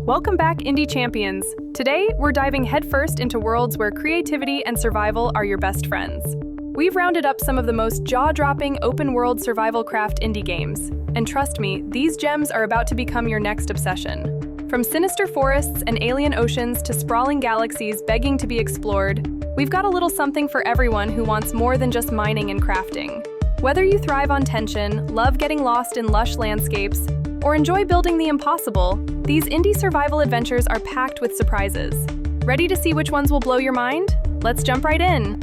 Welcome back, Indie Champions. Today, we're diving headfirst into worlds where creativity and survival are your best friends. We've rounded up some of the most jaw-dropping open-world survival craft indie games. And trust me, these gems are about to become your next obsession. From sinister forests and alien oceans to sprawling galaxies begging to be explored, we've got a little something for everyone who wants more than just mining and crafting. Whether you thrive on tension, love getting lost in lush landscapes, or enjoy building the impossible, these indie survival adventures are packed with surprises. Ready to see which ones will blow your mind? Let's jump right in.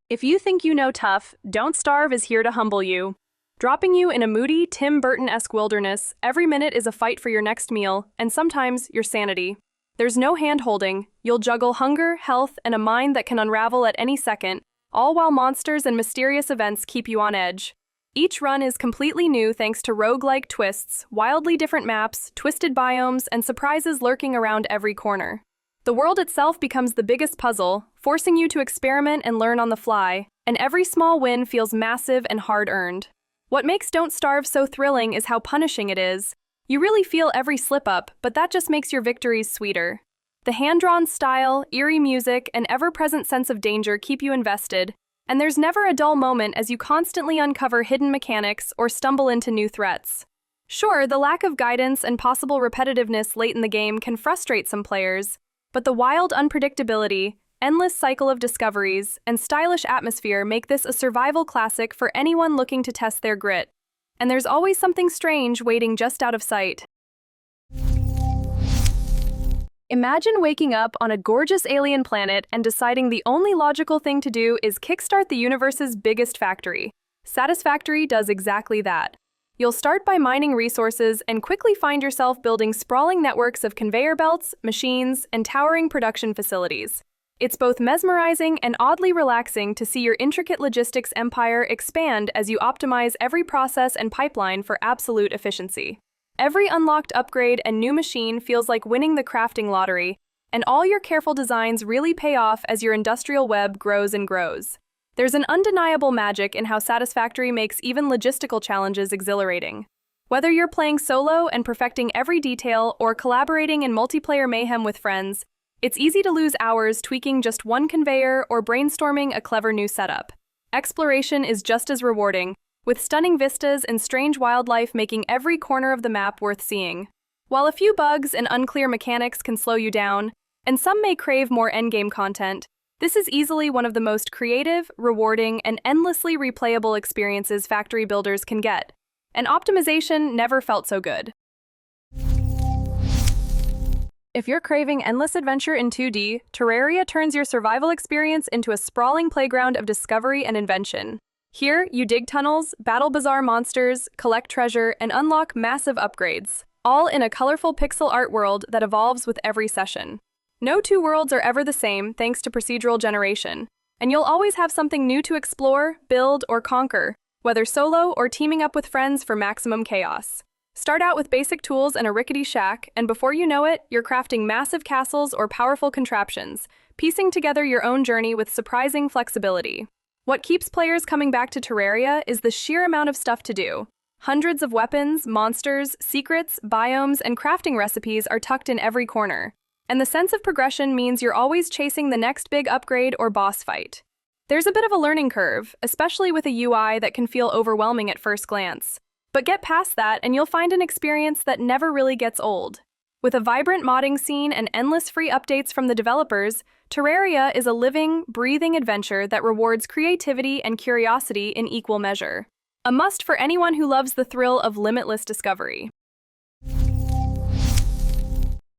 If you think you know tough, tStarve is here to humble you. Dropping you in a moody, Tim Burton-esque wilderness, every minute is a fight for your next meal, and sometimes your sanity. There's no hand-holding. You'll juggle hunger, health, and a mind that can unravel at any second, all while monsters and mysterious events keep you on edge. Each run is completely new thanks to roguelike twists, wildly different maps, twisted biomes, and surprises lurking around every corner. The world itself becomes the biggest puzzle, forcing you to experiment and learn on the fly, and every small win feels massive and hard-earned. What makes tStarve so thrilling is how punishing it is. You really feel every slip-up, but that just makes your victories sweeter. The hand-drawn style, eerie music, and ever-present sense of danger keep you invested, and there's never a dull moment as you constantly uncover hidden mechanics or stumble into new threats. Sure, the lack of guidance and possible repetitiveness late in the game can frustrate some players, but the wild unpredictability, endless cycle of discoveries, and stylish atmosphere make this a survival classic for anyone looking to test their grit. And there's always something strange waiting just out of sight. Imagine waking up on a gorgeous alien planet and deciding the only logical thing to do is kickstart the universe's biggest factory. Satisfactory does exactly that. You'll start by mining resources and quickly find yourself building sprawling networks of conveyor belts, machines, and towering production facilities. It's both mesmerizing and oddly relaxing to see your intricate logistics empire expand as you optimize every process and pipeline for absolute efficiency. Every unlocked upgrade and new machine feels like winning the crafting lottery, and all your careful designs really pay off as your industrial web grows and grows. There's an undeniable magic in how Satisfactory makes even logistical challenges exhilarating. Whether you're playing solo and perfecting every detail or collaborating in multiplayer mayhem with friends, it's easy to lose hours tweaking just one conveyor or brainstorming a clever new setup. Exploration is just as rewarding, with stunning vistas and strange wildlife making every corner of the map worth seeing. While a few bugs and unclear mechanics can slow you down, and some may crave more endgame content, this is easily one of the most creative, rewarding, and endlessly replayable experiences factory builders can get. And optimization never felt so good. If you're craving endless adventure in 2D, Terraria turns your survival experience into a sprawling playground of discovery and invention. Here, you dig tunnels, battle bizarre monsters, collect treasure, and unlock massive upgrades, all in a colorful pixel art world that evolves with every session. No two worlds are ever the same thanks to procedural generation, and you'll always have something new to explore, build, or conquer, whether solo or teaming up with friends for maximum chaos. Start out with basic tools and a rickety shack, and before you know it, you're crafting massive castles or powerful contraptions, piecing together your own journey with surprising flexibility. What keeps players coming back to Terraria is the sheer amount of stuff to do. Hundreds of weapons, monsters, secrets, biomes, and crafting recipes are tucked in every corner. And the sense of progression means you're always chasing the next big upgrade or boss fight. There's a bit of a learning curve, especially with a UI that can feel overwhelming at first glance. But get past that and you'll find an experience that never really gets old. With a vibrant modding scene and endless free updates from the developers, Terraria is a living, breathing adventure that rewards creativity and curiosity in equal measure. A must for anyone who loves the thrill of limitless discovery.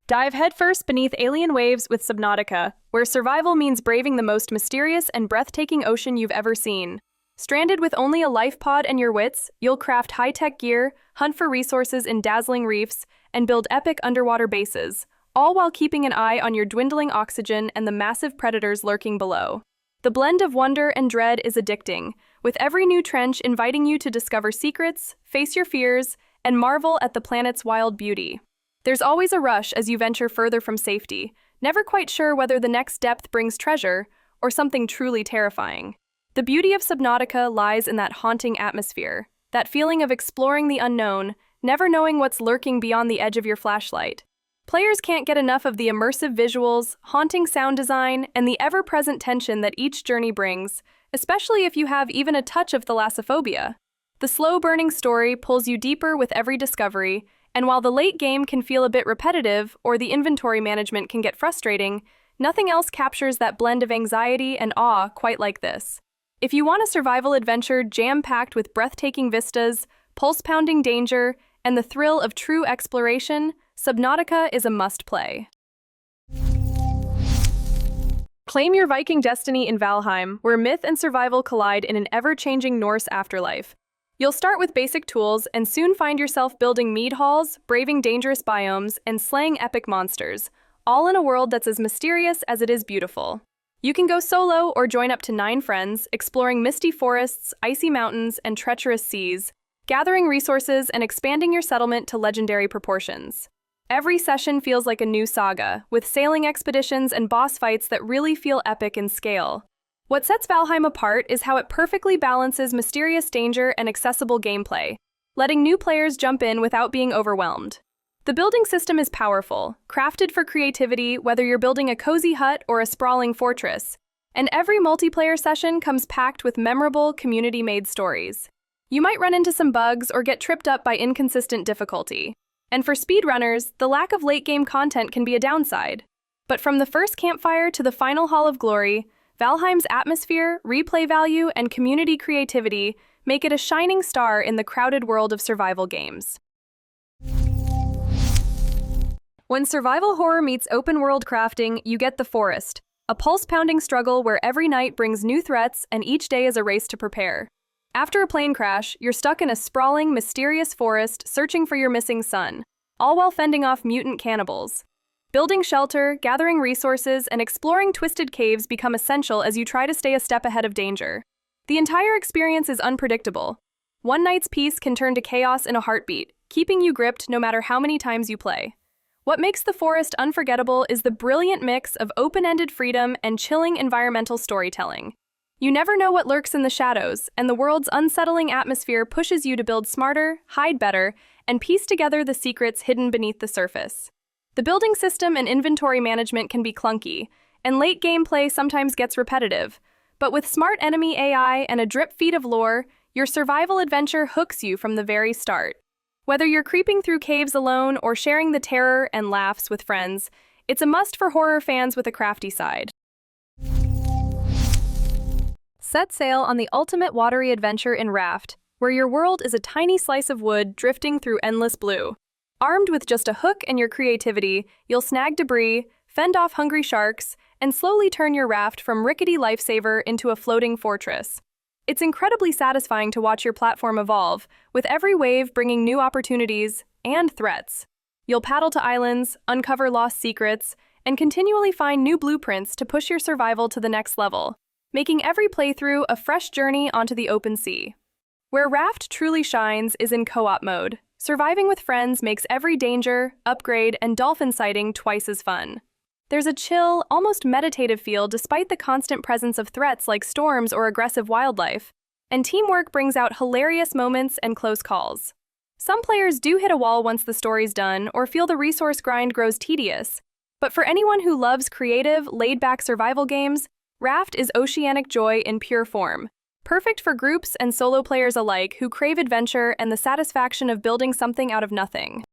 Dive headfirst beneath alien waves with Subnautica, where survival means braving the most mysterious and breathtaking ocean you've ever seen. Stranded with only a life pod and your wits, you'll craft high-tech gear, hunt for resources in dazzling reefs, and build epic underwater bases, all while keeping an eye on your dwindling oxygen and the massive predators lurking below. The blend of wonder and dread is addicting, with every new trench inviting you to discover secrets, face your fears, and marvel at the planet's wild beauty. There's always a rush as you venture further from safety, never quite sure whether the next depth brings treasure or something truly terrifying. The beauty of Subnautica lies in that haunting atmosphere, that feeling of exploring the unknown, never knowing what's lurking beyond the edge of your flashlight. Players can't get enough of the immersive visuals, haunting sound design, and the ever-present tension that each journey brings, especially if you have even a touch of thalassophobia. The slow-burning story pulls you deeper with every discovery, and while the late game can feel a bit repetitive or the inventory management can get frustrating, nothing else captures that blend of anxiety and awe quite like this. If you want a survival adventure jam-packed with breathtaking vistas, pulse-pounding danger, and the thrill of true exploration, Subnautica is a must-play. Claim your Viking destiny in Valheim, where myth and survival collide in an ever-changing Norse afterlife. You'll start with basic tools and soon find yourself building mead halls, braving dangerous biomes, and slaying epic monsters, all in a world that's as mysterious as it is beautiful. You can go solo or join up to 9 friends, exploring misty forests, icy mountains, and treacherous seas, gathering resources and expanding your settlement to legendary proportions. Every session feels like a new saga, with sailing expeditions and boss fights that really feel epic in scale. What sets Valheim apart is how it perfectly balances mysterious danger and accessible gameplay, letting new players jump in without being overwhelmed. The building system is powerful, crafted for creativity whether you're building a cozy hut or a sprawling fortress, and every multiplayer session comes packed with memorable, community-made stories. You might run into some bugs or get tripped up by inconsistent difficulty. And for speedrunners, the lack of late-game content can be a downside. But from the first campfire to the final Hall of Glory, Valheim's atmosphere, replay value, and community creativity make it a shining star in the crowded world of survival games. When survival horror meets open-world crafting, you get The Forest, a pulse-pounding struggle where every night brings new threats and each day is a race to prepare. After a plane crash, you're stuck in a sprawling, mysterious forest searching for your missing son, all while fending off mutant cannibals. Building shelter, gathering resources, and exploring twisted caves become essential as you try to stay a step ahead of danger. The entire experience is unpredictable. One night's peace can turn to chaos in a heartbeat, keeping you gripped no matter how many times you play. What makes The Forest unforgettable is the brilliant mix of open-ended freedom and chilling environmental storytelling. You never know what lurks in the shadows, and the world's unsettling atmosphere pushes you to build smarter, hide better, and piece together the secrets hidden beneath the surface. The building system and inventory management can be clunky, and late gameplay sometimes gets repetitive, but with smart enemy AI and a drip feed of lore, your survival adventure hooks you from the very start. Whether you're creeping through caves alone or sharing the terror and laughs with friends, it's a must for horror fans with a crafty side. Set sail on the ultimate watery adventure in Raft, where your world is a tiny slice of wood drifting through endless blue. Armed with just a hook and your creativity, you'll snag debris, fend off hungry sharks, and slowly turn your raft from rickety lifesaver into a floating fortress. It's incredibly satisfying to watch your platform evolve, with every wave bringing new opportunities and threats. You'll paddle to islands, uncover lost secrets, and continually find new blueprints to push your survival to the next level, making every playthrough a fresh journey onto the open sea. Where Raft truly shines is in co-op mode. Surviving with friends makes every danger, upgrade, and dolphin sighting twice as fun. There's a chill, almost meditative feel despite the constant presence of threats like storms or aggressive wildlife, and teamwork brings out hilarious moments and close calls. Some players do hit a wall once the story's done or feel the resource grind grows tedious, but for anyone who loves creative, laid-back survival games, Raft is oceanic joy in pure form. Perfect for groups and solo players alike who crave adventure and the satisfaction of building something out of nothing.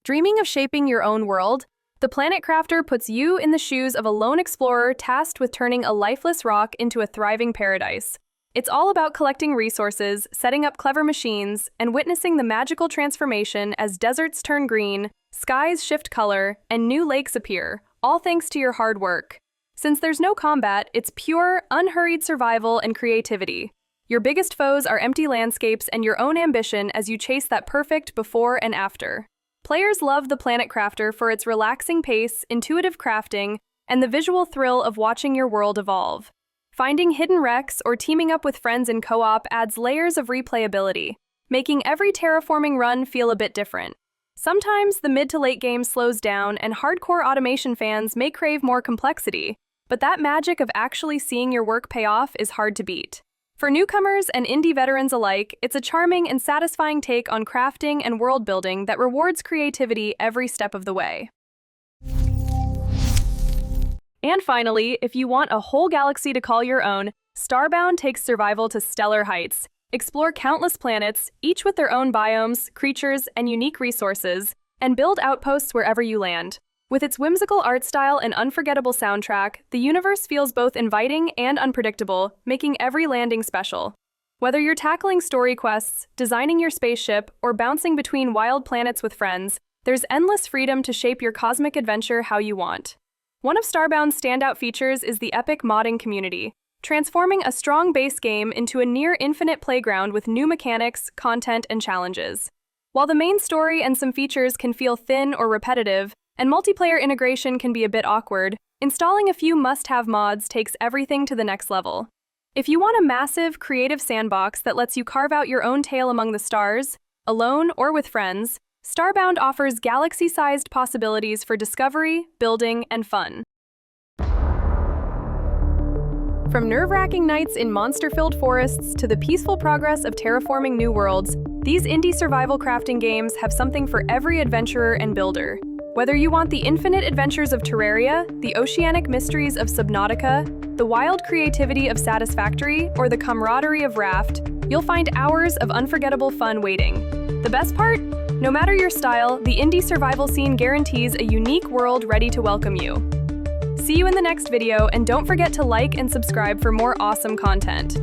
Dreaming of shaping your own world? The Planet Crafter puts you in the shoes of a lone explorer tasked with turning a lifeless rock into a thriving paradise. It's all about collecting resources, setting up clever machines, and witnessing the magical transformation as deserts turn green, skies shift color, and new lakes appear, all thanks to your hard work. Since there's no combat, it's pure, unhurried survival and creativity. Your biggest foes are empty landscapes and your own ambition as you chase that perfect before and after. Players love the Planet Crafter for its relaxing pace, intuitive crafting, and the visual thrill of watching your world evolve. Finding hidden wrecks or teaming up with friends in co-op adds layers of replayability, making every terraforming run feel a bit different. Sometimes the mid to late game slows down and hardcore automation fans may crave more complexity, but that magic of actually seeing your work pay off is hard to beat. For newcomers and indie veterans alike, it's a charming and satisfying take on crafting and world building that rewards creativity every step of the way. And finally, if you want a whole galaxy to call your own, Starbound takes survival to stellar heights. Explore countless planets, each with their own biomes, creatures, and unique resources, and build outposts wherever you land. With its whimsical art style and unforgettable soundtrack, the universe feels both inviting and unpredictable, making every landing special. Whether you're tackling story quests, designing your spaceship, or bouncing between wild planets with friends, there's endless freedom to shape your cosmic adventure how you want. One of Starbound's standout features is the epic modding community, transforming a strong base game into a near-infinite playground with new mechanics, content, and challenges. While the main story and some features can feel thin or repetitive, and multiplayer integration can be a bit awkward, installing a few must-have mods takes everything to the next level. If you want a massive, creative sandbox that lets you carve out your own tale among the stars, alone or with friends, Starbound offers galaxy-sized possibilities for discovery, building, and fun. From nerve-wracking nights in monster-filled forests to the peaceful progress of terraforming new worlds, these indie survival crafting games have something for every adventurer and builder. Whether you want the infinite adventures of Terraria, the oceanic mysteries of Subnautica, the wild creativity of Satisfactory, or the camaraderie of Raft, you'll find hours of unforgettable fun waiting. The best part? No matter your style, the indie survival scene guarantees a unique world ready to welcome you. See you in the next video, and don't forget to like and subscribe for more awesome content.